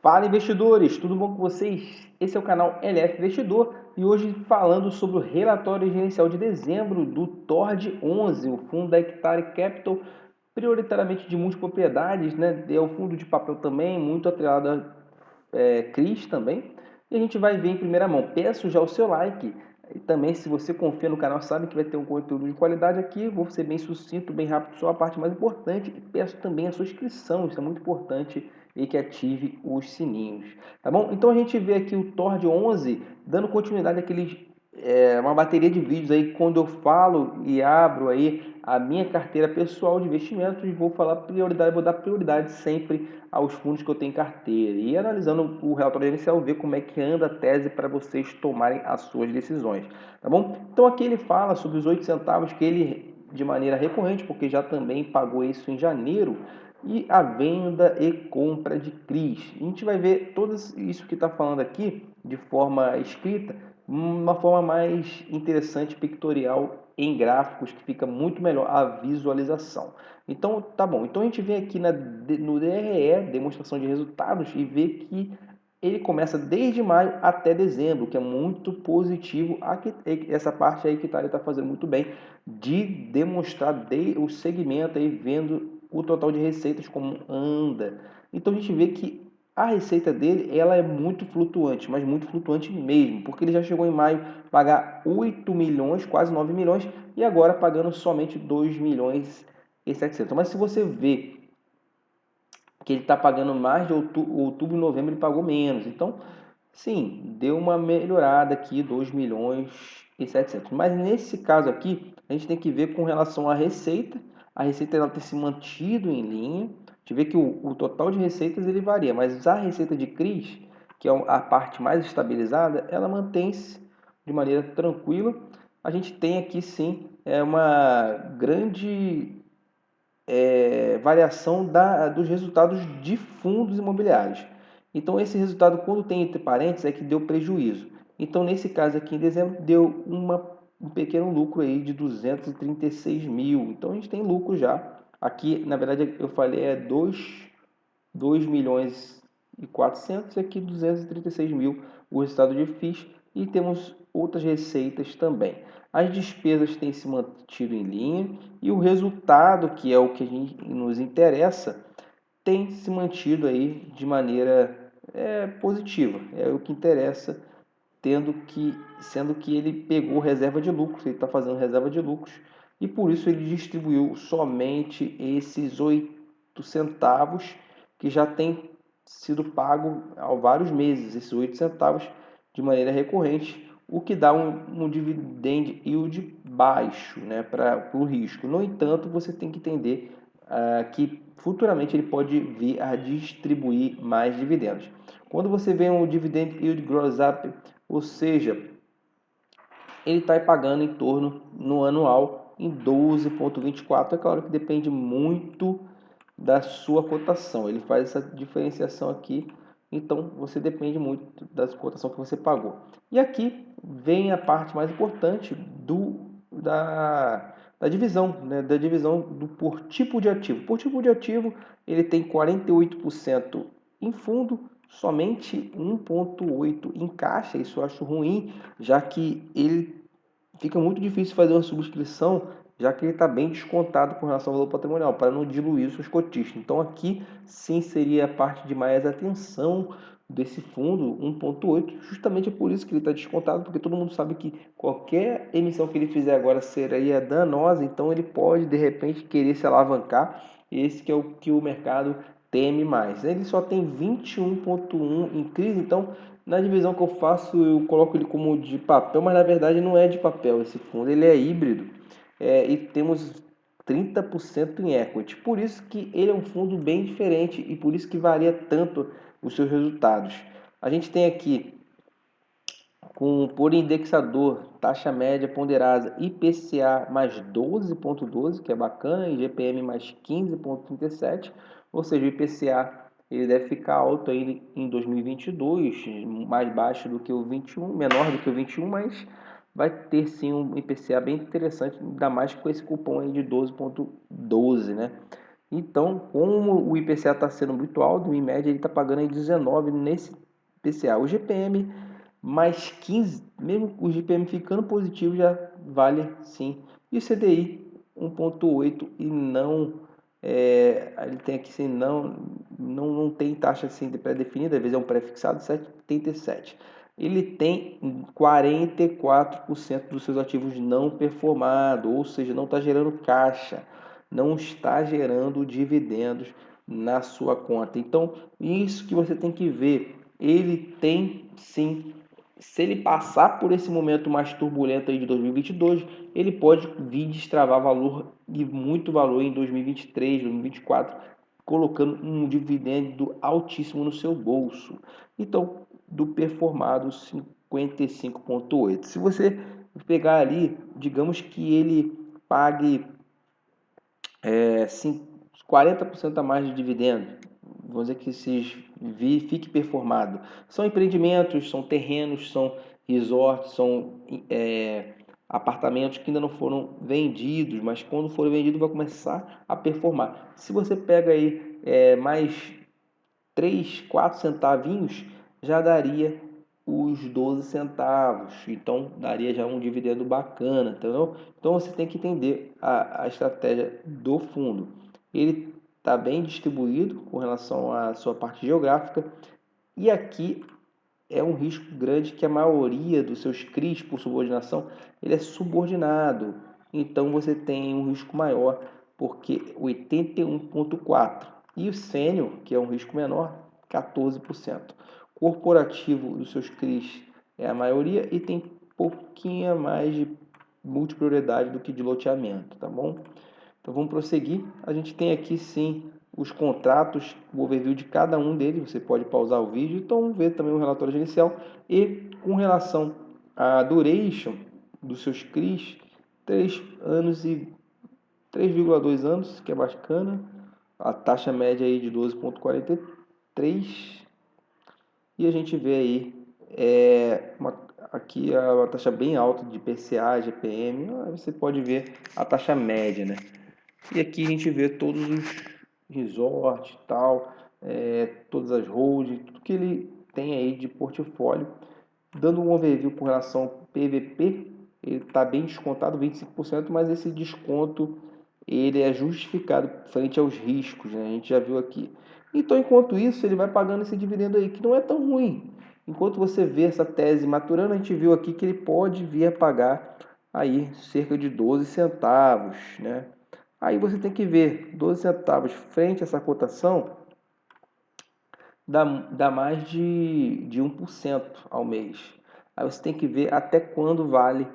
Fala investidores, tudo bom com vocês? Esse é o canal LF Investidor e hoje falando sobre o relatório gerencial de dezembro do TORD11, o fundo da Hectare Capital, prioritariamente de multipropriedades, né? É o fundo de papel também, muito atrelado a CRIs também. E a gente vai ver em primeira mão. Peço já o seu like. E também, se você confia no canal, sabe que vai ter um conteúdo de qualidade aqui. Vou ser bem sucinto, bem rápido, só a parte mais importante. E peço também a sua inscrição, isso é muito importante, e que ative os sininhos. Tá bom? Então a gente vê aqui o Tord 11 dando continuidade àqueles uma bateria de vídeos aí quando eu falo e abro aí a minha carteira pessoal de investimentos e vou dar prioridade sempre aos fundos que eu tenho em carteira e analisando o relatório inicial ver como é que anda a tese para vocês tomarem as suas decisões, tá bom? Então aqui ele fala sobre os 8 centavos que ele de maneira recorrente, porque já também pagou isso em janeiro, e a venda e compra de CRIs. A gente vai ver tudo isso que está falando aqui de forma escrita, uma forma mais interessante, pictorial, em gráficos, que fica muito melhor a visualização. Então, tá bom. Então a gente vem aqui no DRE, demonstração de resultados, e vê que ele começa desde maio até dezembro, que é muito positivo. Aqui, essa parte aí que ele está fazendo muito bem, de demonstrar o segmento aí, vendo o total de receitas como anda. Então a gente vê que a receita dele ela é muito flutuante, mas muito flutuante mesmo, porque ele já chegou em maio a pagar 8 milhões, quase 9 milhões, e agora pagando somente 2 milhões e 700. Mas se você vê que ele está pagando mais de outubro e novembro, ele pagou menos. Então, sim, deu uma melhorada aqui, 2 milhões e 700. Mas nesse caso aqui, a gente tem que ver com relação à receita. A receita ela tem se mantido em linha. A gente vê que o total de receitas ele varia, mas a receita de CRIs, que é a parte mais estabilizada, ela mantém-se de maneira tranquila. A gente tem aqui sim uma grande variação dos resultados de fundos imobiliários. Então, esse resultado, quando tem entre parênteses, é que deu prejuízo. Então, nesse caso aqui, em dezembro, deu um pequeno lucro aí de 236 mil. Então, a gente tem lucro já. Aqui, na verdade, eu falei 2 milhões e 400 e aqui 236 mil o resultado de FIIs e temos outras receitas também. As despesas têm se mantido em linha e o resultado, que é o que nos interessa, tem se mantido aí de maneira positiva. É o que interessa, sendo que ele pegou reserva de lucros, ele está fazendo reserva de lucros e por isso ele distribuiu somente esses 8 centavos que já tem sido pago há vários meses, esses 8 centavos de maneira recorrente, o que dá um dividend yield baixo, né, para o risco. No entanto, você tem que entender que futuramente ele pode vir a distribuir mais dividendos. Quando você vê um dividend yield gross up, ou seja, ele está pagando em torno no anual em 12,24. É claro que depende muito da sua cotação. Ele faz essa diferenciação aqui, então você depende muito da cotação que você pagou. E aqui vem a parte mais importante da divisão, né? Da divisão por tipo de ativo. Por tipo de ativo, ele tem 48% em fundo, somente 1,8% em caixa. Isso eu acho ruim, já que ele fica muito difícil fazer uma subscrição, já que ele está bem descontado com relação ao valor patrimonial, para não diluir os seus cotistas. Então aqui sim seria a parte de mais atenção desse fundo 1,8, justamente por isso que ele está descontado, porque todo mundo sabe que qualquer emissão que ele fizer agora seria danosa, então ele pode de repente querer se alavancar, esse que é o que o mercado teme mais. Ele só tem 21,1 em crise, então na divisão que eu faço, eu coloco ele como de papel, mas na verdade não é de papel esse fundo, ele é híbrido. E temos 30% em equity. Por isso que ele é um fundo bem diferente e por isso que varia tanto os seus resultados. A gente tem aqui, por indexador, taxa média ponderada IPCA mais 12,12, que é bacana, e GPM mais 15,37, ou seja, o IPCA ele deve ficar alto aí em 2022, mais baixo do que o 21, menor do que o 21, mas vai ter sim um IPCA bem interessante, ainda mais com esse cupom aí de 12,12, né? Então, como o IPCA está sendo muito alto, em média ele está pagando aí 19 nesse IPCA. O GPM mais 15, mesmo o GPM ficando positivo, já vale sim. E o CDI 1,8 e não, ele tem aqui assim, não tem taxa assim pré-definida, às vezes é um pré-fixado, 7,87. Ele tem 44% dos seus ativos não performados, ou seja, não está gerando caixa, não está gerando dividendos na sua conta. Então, isso que você tem que ver, ele tem sim, se ele passar por esse momento mais turbulento aí de 2022, ele pode vir destravar valor e muito valor em 2023, 2024, colocando um dividendo altíssimo no seu bolso. Então, do performado 55,8. Se você pegar ali, digamos que ele pague 40% a mais de dividendo, vamos dizer que fique performado. São empreendimentos, são terrenos, são resorts, são apartamentos que ainda não foram vendidos, mas quando forem vendidos vai começar a performar. Se você pega aí mais 3, 4 centavinhos, já daria os 12 centavos. Então, daria já um dividendo bacana, entendeu? Então, você tem que entender a estratégia do fundo. Ele está bem distribuído com relação à sua parte geográfica. E aqui é um risco grande que a maioria dos seus CRIs por subordinação, ele é subordinado. Então, você tem um risco maior, porque 81,4%. E o sênior, que é um risco menor, 14%. Corporativo dos seus CRIs é a maioria e tem pouquinho mais de multiprioridade do que de loteamento, tá bom? Então vamos prosseguir. A gente tem aqui sim os contratos, o overview de cada um deles. Você pode pausar o vídeo, então ver também o relatório gerencial. E com relação à duration dos seus CRIs, 3 anos e 3,2 anos, que é bacana. A taxa média aí de 12,43. E a gente vê aí aqui uma taxa bem alta de PCA, GPM. Você pode ver a taxa média, né? E aqui a gente vê todos os resorts e tal, todas as holdings, tudo que ele tem aí de portfólio. Dando um overview com relação ao PVP, ele está bem descontado, 25%, mas esse desconto ele é justificado frente aos riscos, né? A gente já viu aqui. Então, enquanto isso, ele vai pagando esse dividendo aí, que não é tão ruim. Enquanto você vê essa tese maturando, a gente viu aqui que ele pode vir a pagar aí cerca de 12 centavos, né? Aí você tem que ver 12 centavos frente a essa cotação, dá mais de 1% ao mês. Aí você tem que ver até quando vale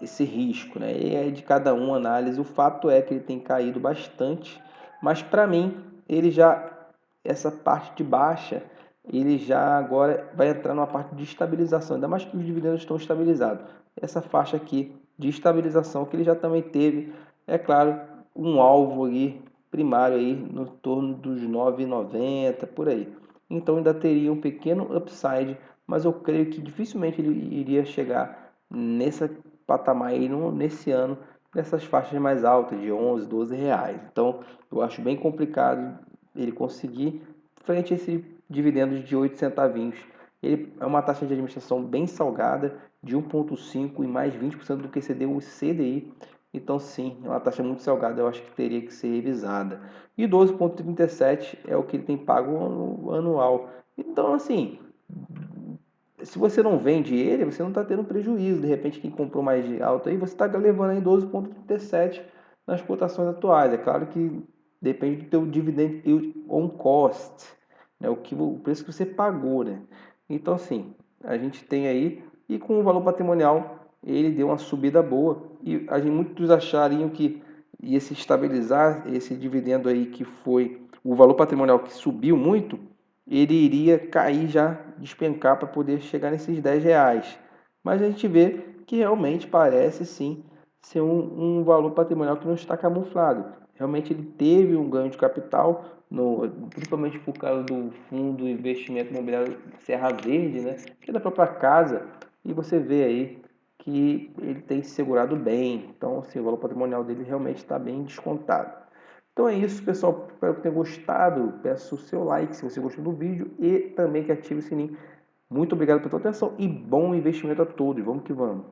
esse risco, né? E é de cada um análise. O fato é que ele tem caído bastante, mas para mim ele já essa parte de baixa ele já agora vai entrar numa parte de estabilização, ainda mais que os dividendos estão estabilizados. Essa faixa aqui de estabilização que ele já também teve, é claro, um alvo ali primário aí no torno dos 9,90 por aí. Então ainda teria um pequeno upside, mas eu creio que dificilmente ele iria chegar nessa patamar aí nesse ano, nessas faixas mais altas de 11, 12 reais. Então eu acho bem complicado ele conseguir frente a esse dividendos de 8 centavinhos. Ele é uma taxa de administração bem salgada, de 1,5 e mais 20% do que cedeu o CDI. Então, sim, é uma taxa muito salgada, eu acho que teria que ser revisada. E 12,37 é o que ele tem pago anual. Então, assim, se você não vende ele, você não está tendo prejuízo. De repente, quem comprou mais alto aí, você está levando aí 12,37 nas cotações atuais. É claro que depende do teu dividend on cost, né? O preço que você pagou, né? Então, assim, a gente tem aí, e com o valor patrimonial, ele deu uma subida boa. E muitos achariam que ia se estabilizar esse dividendo aí, que foi o valor patrimonial que subiu muito, ele iria cair já, despencar para poder chegar nesses 10 reais. Mas a gente vê que realmente parece sim ser um valor patrimonial que não está camuflado. Realmente ele teve um ganho de capital, principalmente por causa do fundo de investimento imobiliário Serra Verde, né, que é da própria casa, e você vê aí que ele tem se segurado bem. Então, assim, o valor patrimonial dele realmente está bem descontado. Então é isso, pessoal. Espero que tenham gostado. Peço o seu like se você gostou do vídeo e também que ative o sininho. Muito obrigado pela sua atenção e bom investimento a todos. Vamos que vamos.